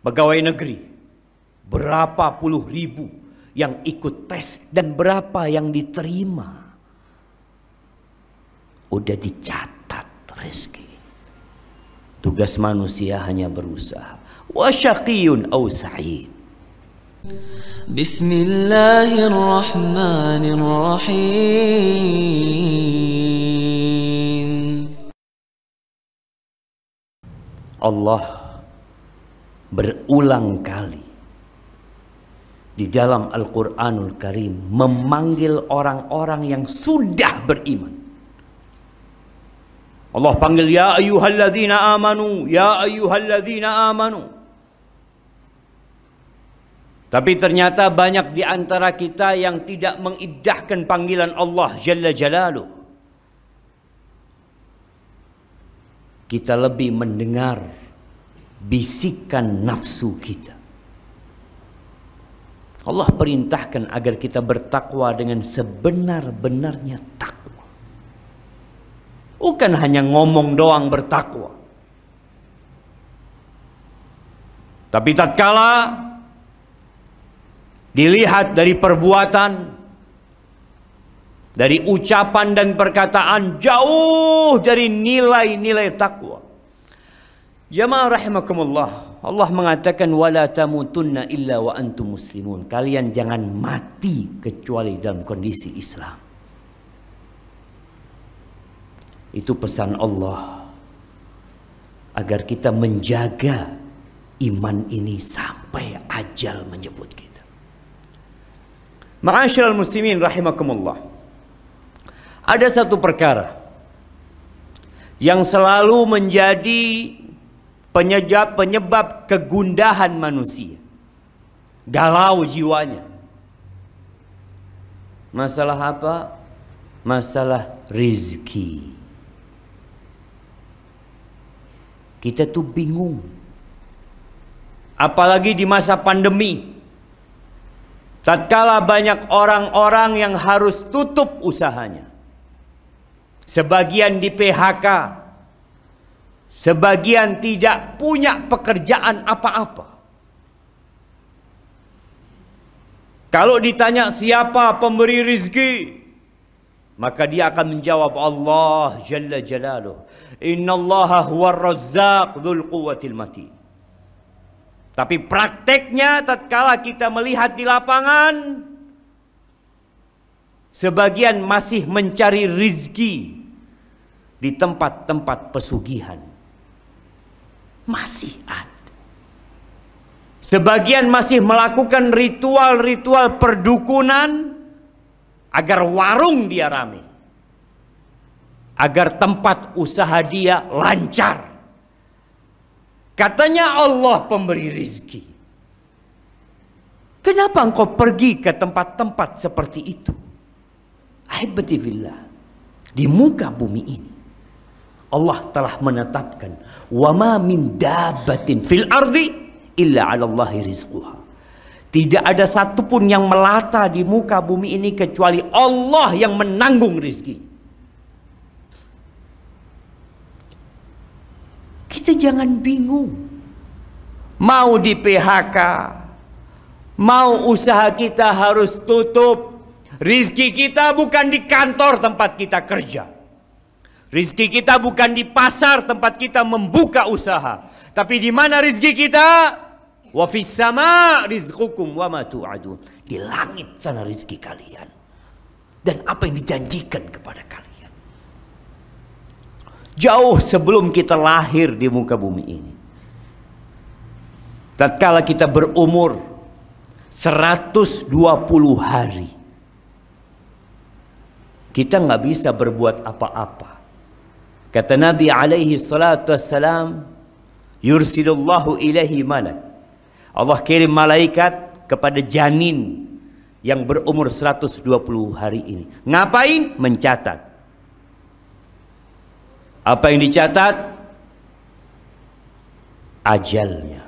pegawai negeri, berapa puluh ribu yang ikut tes dan berapa yang diterima. Udah dicatat rezeki. Tugas manusia hanya berusaha. Wa syaqiyun aw sa'id. Bismillahirrahmanirrahim. Allah berulang kali di dalam Al-Quranul Karim memanggil orang-orang yang sudah beriman. Allah panggil, ya ayyuhalladzina amanu, ya ayyuhalladzina amanu. Tapi ternyata banyak di antara kita yang tidak mengindahkan panggilan Allah Jalla Jalaluh. Kita lebih mendengar bisikan nafsu kita. Allah perintahkan agar kita bertakwa dengan sebenar-benarnya takwa. Bukan hanya ngomong doang bertakwa. Tapi tatkala dilihat dari perbuatan, dari ucapan dan perkataan, jauh dari nilai-nilai takwa. Jamaah rahimakumullah, Allah mengatakan wala tamutunna illa wa antum muslimun. Kalian jangan mati kecuali dalam kondisi Islam. Itu pesan Allah agar kita menjaga iman ini sampai ajal menjemput kita. Ma'asyiral muslimin rahimakumullah. Ada satu perkara yang selalu menjadi penyebab kegundahan manusia, galau jiwanya. Masalah apa? Masalah rizki. Kita tuh bingung. Apalagi di masa pandemi. Tatkala banyak orang-orang yang harus tutup usahanya. Sebagian di PHK. Sebagian tidak punya pekerjaan apa-apa. Kalau ditanya siapa pemberi rizki, maka dia akan menjawab Allah Jalla Jalaluh. Innallaha huwar razzaq dzul quwwatil matin. Tapi prakteknya tatkala kita melihat di lapangan, sebagian masih mencari rizki di tempat-tempat pesugihan. Masih ada. Sebagian masih melakukan ritual-ritual perdukunan agar warung dia rame, agar tempat usaha dia lancar. Katanya Allah pemberi rizki. Kenapa engkau pergi ke tempat-tempat seperti itu? Ahibati fillah, di muka bumi ini Allah telah menetapkan wa ma min dabbatin fil ardi illa 'ala Allahi rizquha. Tidak ada satupun yang melata di muka bumi ini kecuali Allah yang menanggung rizki. Kita jangan bingung. Mau di PHK, mau usaha kita harus tutup. Rizki kita bukan di kantor tempat kita kerja. Rizki kita bukan di pasar tempat kita membuka usaha. Tapi di mana rizki kita? Wa fis sama rizqukum wa ma tu'adun. Di langit sana rizki kalian. Dan apa yang dijanjikan kepada kalian. Jauh sebelum kita lahir di muka bumi ini. Tatkala kita berumur 120 hari. Kita nggak bisa berbuat apa-apa. Kata Nabi alaihi salatu wassalam, yursilullahu ilaihi malak. Allah kirim malaikat kepada janin yang berumur 120 hari ini. Ngapain? Mencatat. Apa yang dicatat? Ajalnya.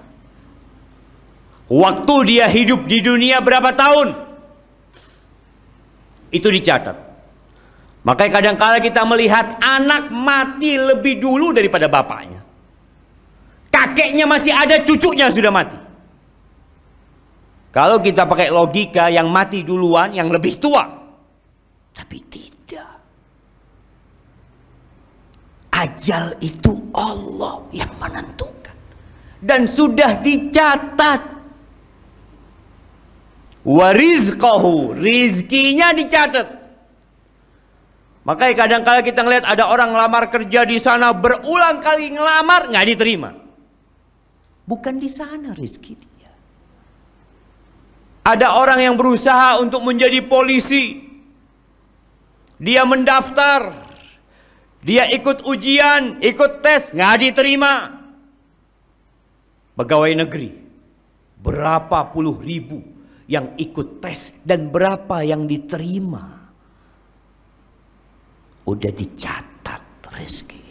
Waktu dia hidup di dunia berapa tahun? Itu dicatat. Makanya kadang-kala kita melihat anak mati lebih dulu daripada bapaknya. Kakeknya masih ada, cucunya sudah mati. Kalau kita pakai logika, yang mati duluan yang lebih tua. Tapi tidak. Ajal itu Allah yang menentukan. Dan sudah dicatat. Wa rizqahu, rizkinya dicatat. Makanya kadang-kala kita ngelihat ada orang ngelamar kerja di sana, berulang kali ngelamar nggak diterima. Bukan di sana rizki dia. Ada orang yang berusaha untuk menjadi polisi. Dia mendaftar, dia ikut ujian, ikut tes, nggak diterima. Pegawai negeri, berapa puluh ribu yang ikut tes dan berapa yang diterima. Udah dicatat rezeki.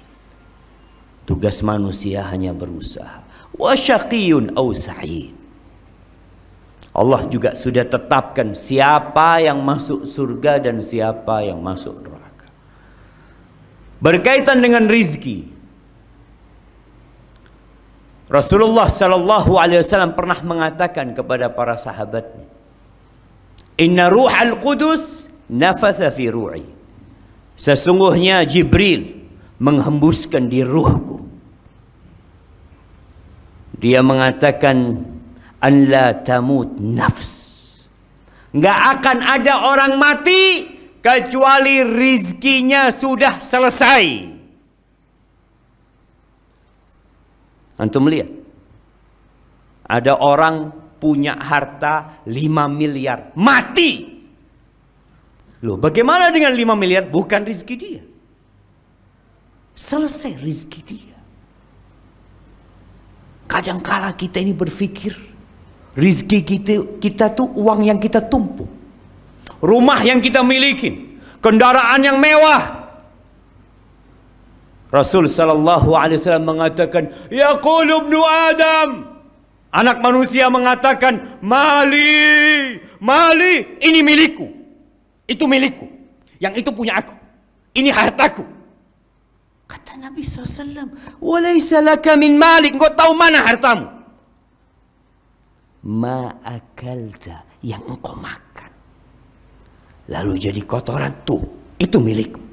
Tugas manusia hanya berusaha. Wa syaqiyun aw sa'id. Allah juga sudah tetapkan siapa yang masuk surga dan siapa yang masuk neraka. Berkaitan dengan rizki, Rasulullah sallallahu alaihi wasallam pernah mengatakan kepada para sahabatnya, "Inna ruhal qudus nafatha fi ru'i." Sesungguhnya Jibril menghembuskan di ruhku. Dia mengatakan, an la tamut nafs. Nggak akan ada orang mati kecuali rizkinya sudah selesai. Antum lihat, ada orang punya harta 5 miliar, mati. Loh, bagaimana dengan 5 miliar? Bukan rizki dia. Selesai rizki dia. Kadangkala kita ini berpikir, rizki kita tuh uang yang kita tumpuk, rumah yang kita miliki, kendaraan yang mewah. Rasul sallallahu alaihi wasallam mengatakan, yaqulu ibnu Adam, anak manusia mengatakan, mali, mali, ini milikku, itu milikku, yang itu punya aku, ini hartaku. Kata Nabi SAW, walaysa laka min malik, engkau tahu mana hartamu? Ma akalta, yang engkau makan, lalu jadi kotoran, tuh, itu milikmu.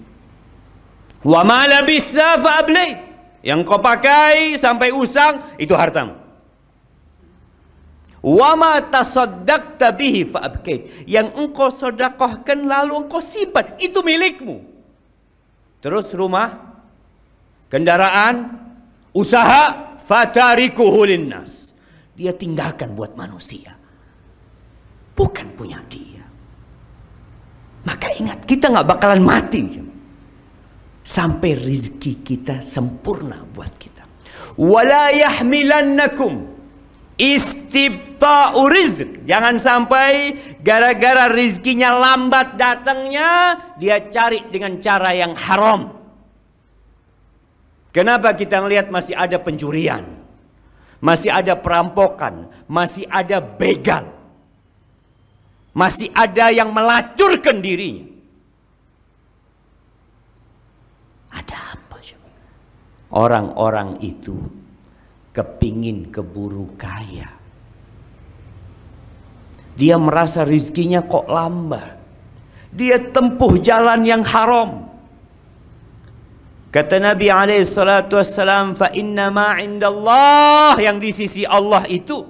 Wa ma labisna fa ablait, yang engkau pakai sampai usang, itu hartamu. Wa ma tasaddaqta bihi fa abkait, yang engkau sedekahkan lalu engkau simpan, itu milikmu. Terus rumah, kendaraan, usaha, fatarikuhu linnas, dia tinggalkan buat manusia, bukan punya dia. Maka ingat, kita nggak bakalan mati sampai rizki kita sempurna buat kita. Wala yahmilannakum istibta'u rizq, jangan sampai gara-gara rizkinya lambat datangnya, dia cari dengan cara yang haram. Kenapa kita melihat masih ada pencurian, masih ada perampokan, masih ada begal, masih ada yang melacurkan dirinya? Ada apa? Orang-orang itu kepingin keburu kaya. Dia merasa rizkinya kok lambat, dia tempuh jalan yang haram. Kata Nabi SAW, fa inna ma indallah, yang di sisi Allah itu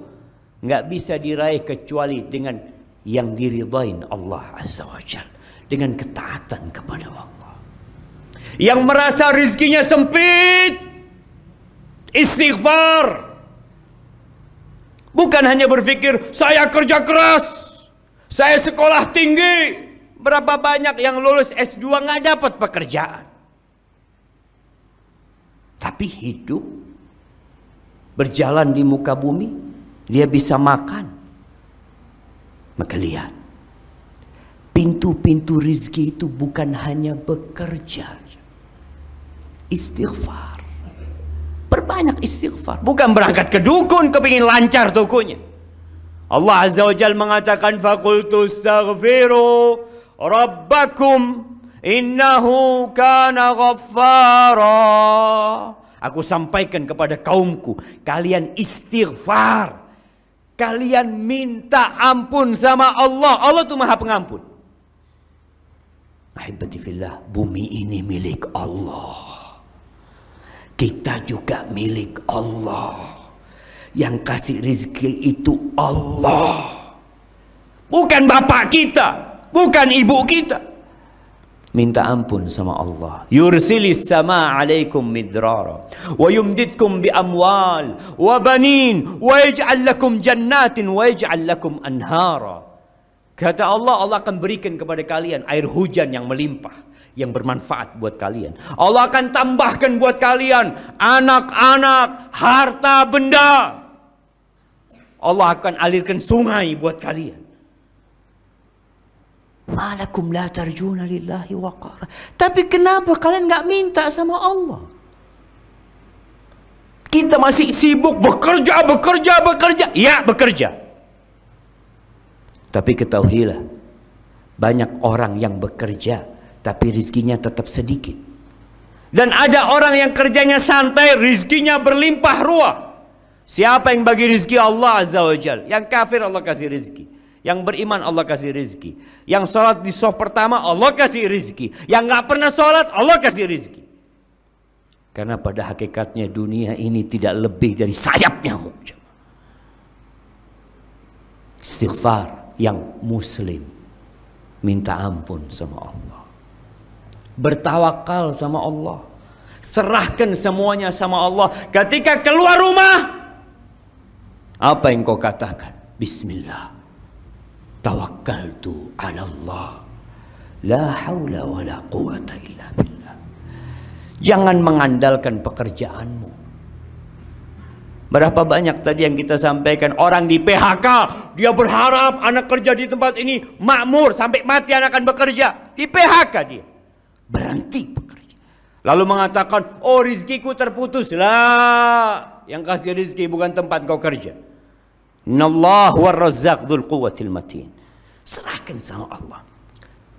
nggak bisa diraih kecuali dengan yang diridhain Allah Azza wa Jalla, dengan ketaatan kepada Allah. Yang merasa rizkinya sempit, istighfar. Bukan hanya berpikir, saya kerja keras, saya sekolah tinggi. Berapa banyak yang lulus S2 nggak dapat pekerjaan, tapi hidup, berjalan di muka bumi, dia bisa makan. Maka lihat, pintu-pintu rizki itu bukan hanya bekerja, istighfar. Berbanyak istighfar. Bukan berangkat ke dukun kepingin lancar tokonya. Allah Azza wa Jalla mengatakan, faqultu astaghfiru rabbakum innahu kana ghaffara. Aku sampaikan kepada kaumku, kalian istighfar, kalian minta ampun sama Allah. Allah itu Maha Pengampun. Ahibati fillah, bumi ini milik Allah. Kita juga milik Allah. Yang kasih rezeki itu Allah. Bukan bapak kita, bukan ibu kita. Minta ampun sama Allah. Yursilis sama alaikum midrara wa yumditkum bi amwal wa banin wa yaj'al lakum jannatin wa yaj'al lakum anhara. Kata Allah, Allah akan berikan kepada kalian air hujan yang melimpah, yang bermanfaat buat kalian. Allah akan tambahkan buat kalian anak-anak, harta benda. Allah akan alirkan sungai buat kalian. Malakum la tarjuna lillahi waqara. Tapi kenapa kalian nggak minta sama Allah? Kita masih sibuk bekerja. Ya, bekerja. Tapi ketahuilah, banyak orang yang bekerja tapi rezekinya tetap sedikit. Dan ada orang yang kerjanya santai, rezekinya berlimpah ruah. Siapa yang bagi rezeki? Allah Azza wa Jalla. Yang kafir Allah kasih rezeki. Yang beriman Allah kasih rezeki. Yang sholat di shaf pertama Allah kasih rezeki. Yang nggak pernah sholat Allah kasih rezeki. Karena pada hakikatnya dunia ini tidak lebih dari sayap nyamuk. Istighfar yang muslim, minta ampun sama Allah, bertawakal sama Allah, serahkan semuanya sama Allah. Ketika keluar rumah, apa yang kau katakan? Bismillah, tawakkaltu ala Allah, la haula wa la quwata illa billah. Jangan mengandalkan pekerjaanmu. Berapa banyak tadi yang kita sampaikan, orang di PHK, dia berharap anak kerja di tempat ini makmur, sampai mati anak akan bekerja. Di PHK dia berhenti bekerja. Lalu mengatakan, oh rizkiku terputus. Lah, yang kasih rizki bukan tempat kau kerja. Innallahu war-razzaq dzul quwwatil matin. Serahkan sama Allah.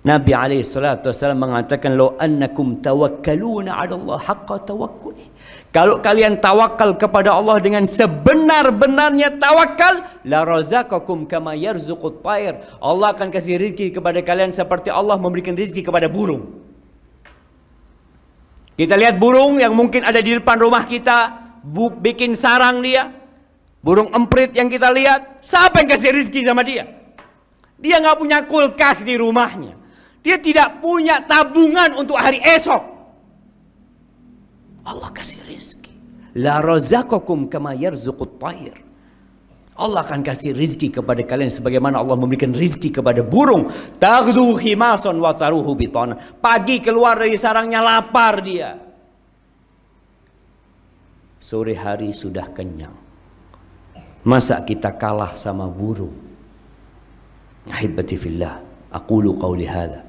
Nabi SAW mengatakan, "Law annakum tawakkaluna 'ala Allah haqqa tawakkuli." Kalau kalian tawakal kepada Allah dengan sebenar-benarnya tawakal, la razaqakum kama yarzuqut tayr. Allah akan kasih rezeki kepada kalian seperti Allah memberikan rezeki kepada burung. Kita lihat burung yang mungkin ada di depan rumah kita, bikin sarang dia. Burung emprit yang kita lihat, siapa yang kasih rezeki sama dia? Dia nggak punya kulkas di rumahnya. Dia tidak punya tabungan untuk hari esok. Allah kasih rezeki. La razaqakum kama yarzuqut tayr. Allah akan kasih rezeki kepada kalian sebagaimana Allah memberikan rezeki kepada burung. Taghdu khimasan wa taruhu bitana. Pagi keluar dari sarangnya lapar dia. Sore hari sudah kenyang. Masa kita kalah sama burung? Ahibati fillah, aqulu qawli hadha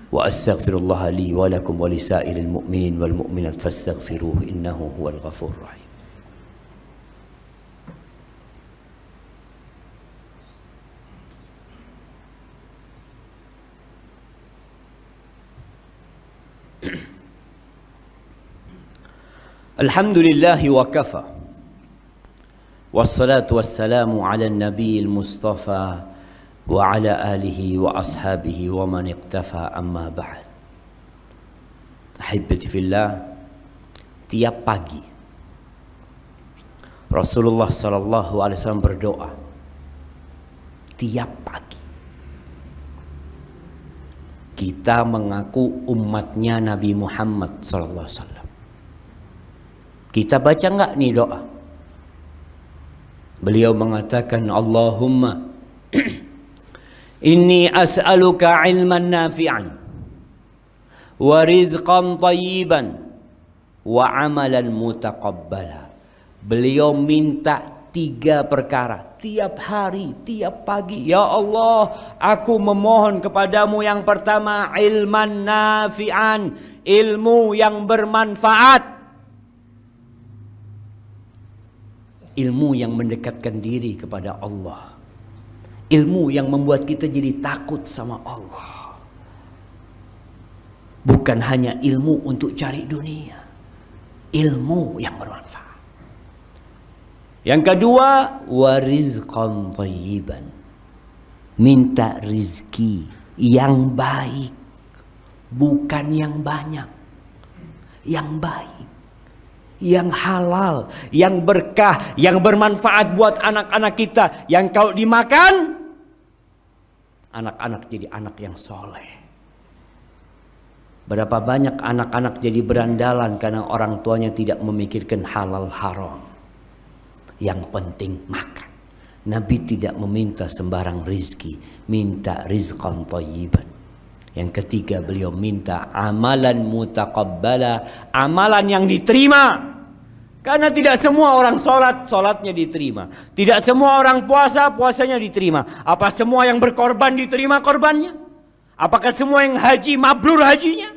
wa astaghfirullah li wa lakum wa lisairil mu'minin wal mu'minat fastaghfiruhu innahu huwal ghafurur rahim. Alhamdulillah wa kafa. Wassalatu wassalamu ala nabiyil mustafa wa ala alihi wa ashabihi wa man iqtafa amma ba'd. Ahibati fillah, tiap pagi Rasulullah sallallahu alaihi wasallam berdoa. Tiap pagi kita mengaku umatnya Nabi Muhammad sallallahu alaihi wasallam. Kita baca enggak nih doa? Beliau mengatakan, Allahumma inni as'aluka ilman nafi'an wa rizqan tayyiban wa amalan mutaqabbala. Beliau minta 3 perkara tiap hari, tiap pagi. Ya Allah, aku memohon kepadamu yang pertama, ilman nafi'an, ilmu yang bermanfaat. Ilmu yang mendekatkan diri kepada Allah. Ilmu yang membuat kita jadi takut sama Allah. Bukan hanya ilmu untuk cari dunia. Ilmu yang bermanfaat. Yang kedua, wa rizqan thayyiban. Minta rizki yang baik, bukan yang banyak, yang baik, yang halal, yang berkah, yang bermanfaat buat anak-anak kita, yang kalau dimakan anak-anak jadi anak yang soleh. Berapa banyak anak-anak jadi berandalan karena orang tuanya tidak memikirkan halal haram. Yang penting makan. Nabi tidak meminta sembarang rizki, minta rizqan thayyiban. Yang ketiga, beliau minta amalan mutaqabbala, amalan yang diterima. Karena tidak semua orang sholat, sholatnya diterima. Tidak semua orang puasa, puasanya diterima. Apa semua yang berkorban diterima korbannya? Apakah semua yang haji mabrur hajinya?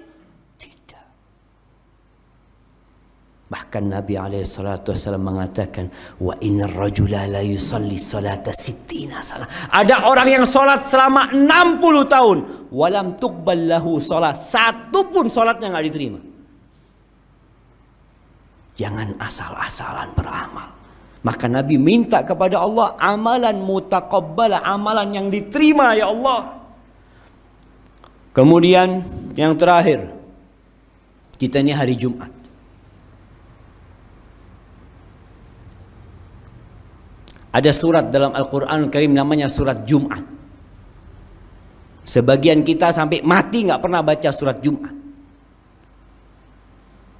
Bahkan Nabi SAW mengatakan, wa innar rajula la yusalli salata sittina salah. Ada orang yang sholat selama 60 tahun, walam tuqbal lahu sholat, satu pun sholatnya nggak diterima. Jangan asal-asalan beramal. Maka Nabi minta kepada Allah amalan mutaqabbala, amalan yang diterima ya Allah. Kemudian yang terakhir, kita ini hari Jumat. Ada surat dalam Al-Quran Karim namanya surat Jumat. Sebagian kita sampai mati nggak pernah baca surat Jumat.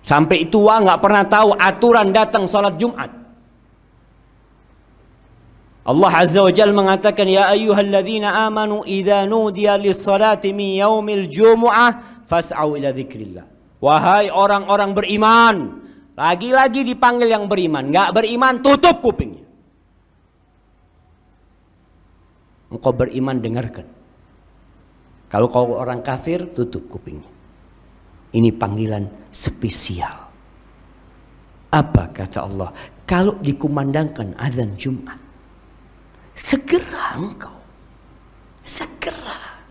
Sampai tua nggak pernah tahu aturan datang salat Jumat. Allah Azza wa Jalla mengatakan, ya ayyuhalladzina amanu idza nudiya lis-salati min yaumil jumu'ah fas'au ila dzikrillah. Wahai orang-orang beriman, lagi-lagi dipanggil yang beriman. Nggak beriman tutup kupingnya. Engkau beriman dengarkan. Kalau kau orang kafir tutup kupingnya. Ini panggilan spesial. Apa kata Allah? Kalau dikumandangkan azan Jumat, segera engkau. Segera.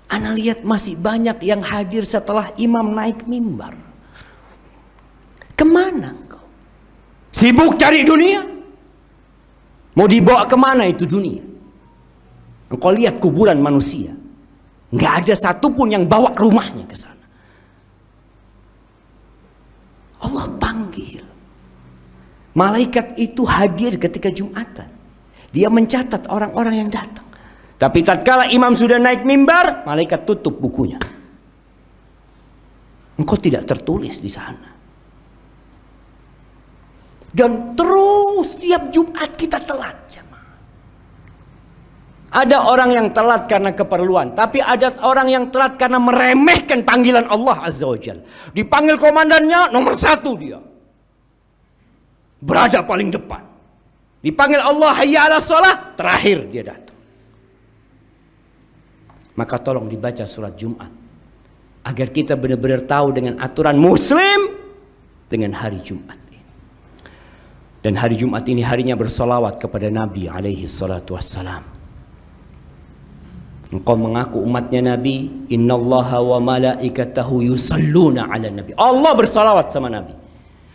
Ana lihat masih banyak yang hadir setelah imam naik mimbar. Kemana engkau? Sibuk cari dunia? Mau dibawa kemana itu dunia? Engkau lihat kuburan manusia, nggak ada satupun yang bawa rumahnya ke sana. Allah panggil. Malaikat itu hadir ketika Jumatan. Dia mencatat orang-orang yang datang. Tapi tatkala imam sudah naik mimbar, malaikat tutup bukunya. Engkau tidak tertulis di sana. Dan terus tiap Jumat kita telat, jemaah. Ada orang yang telat karena keperluan, tapi ada orang yang telat karena meremehkan panggilan Allah Azza wa Jalla. Dipanggil komandannya nomor 1 dia, berada paling depan. Dipanggil Allah hayya 'alas shalah, terakhir dia datang. Maka tolong dibaca surat Jumat agar kita benar-benar tahu dengan aturan Muslim dengan hari Jumat. Dan hari Jumat ini harinya bersolawat kepada Nabi alaihi salatu wassalam. Engkau mengaku umatnya Nabi, innallaha wa malaikatahu yusalluna ala Nabi. Allah bersolawat sama Nabi.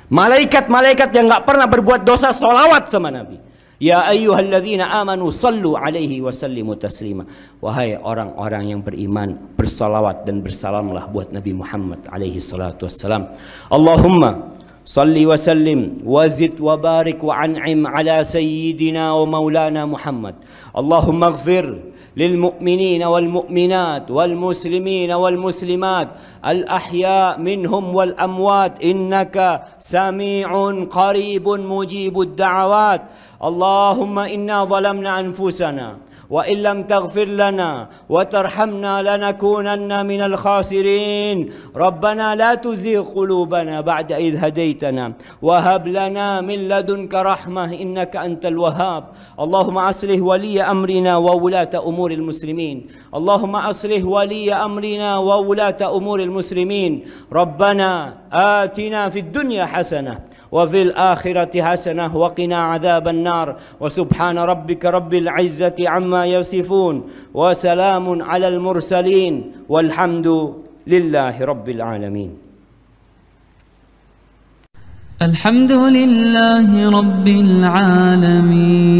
Malaikat-malaikat yang gak pernah berbuat dosa solawat sama Nabi. Ya ayyuhalladzina amanu sallu alaihi wa sallimu taslima. Wahai orang-orang yang beriman, bersolawat dan bersalamlah buat Nabi Muhammad alaihi salatu wassalam. Allahumma salli wa sallim wa zid wa barik wa an'im ala sayyidina wa maulana Muhammad. Allahumma ighfir للمؤمنين والمؤمنات والمسلمين والمسلمات الأحياء منهم والأموات إنك سميع قريب مجيب الدعوات. اللهم إنا ظلمنا أنفسنا وإن لم تغفر لنا وترحمنا لنكونن من الخاسرين. ربنا لا تزغ قلوبنا بعد إذ هديتنا وهب لنا من لدنك رحمة إنك أنت الوهاب. اللهم أصلح ولي أمرنا وولاة أمور المسلمين. اللهم أصلح ولي أمرنا وولاة أمور المسلمين. ربنا آتنا في الدنيا حسنة وفي الآخرة حسنة وقنا عذاب النار. وسبحان ربك رب العزة عما يصفون وسلام على المرسلين والحمد لله رب العالمين. الحمد لله رب العالمين.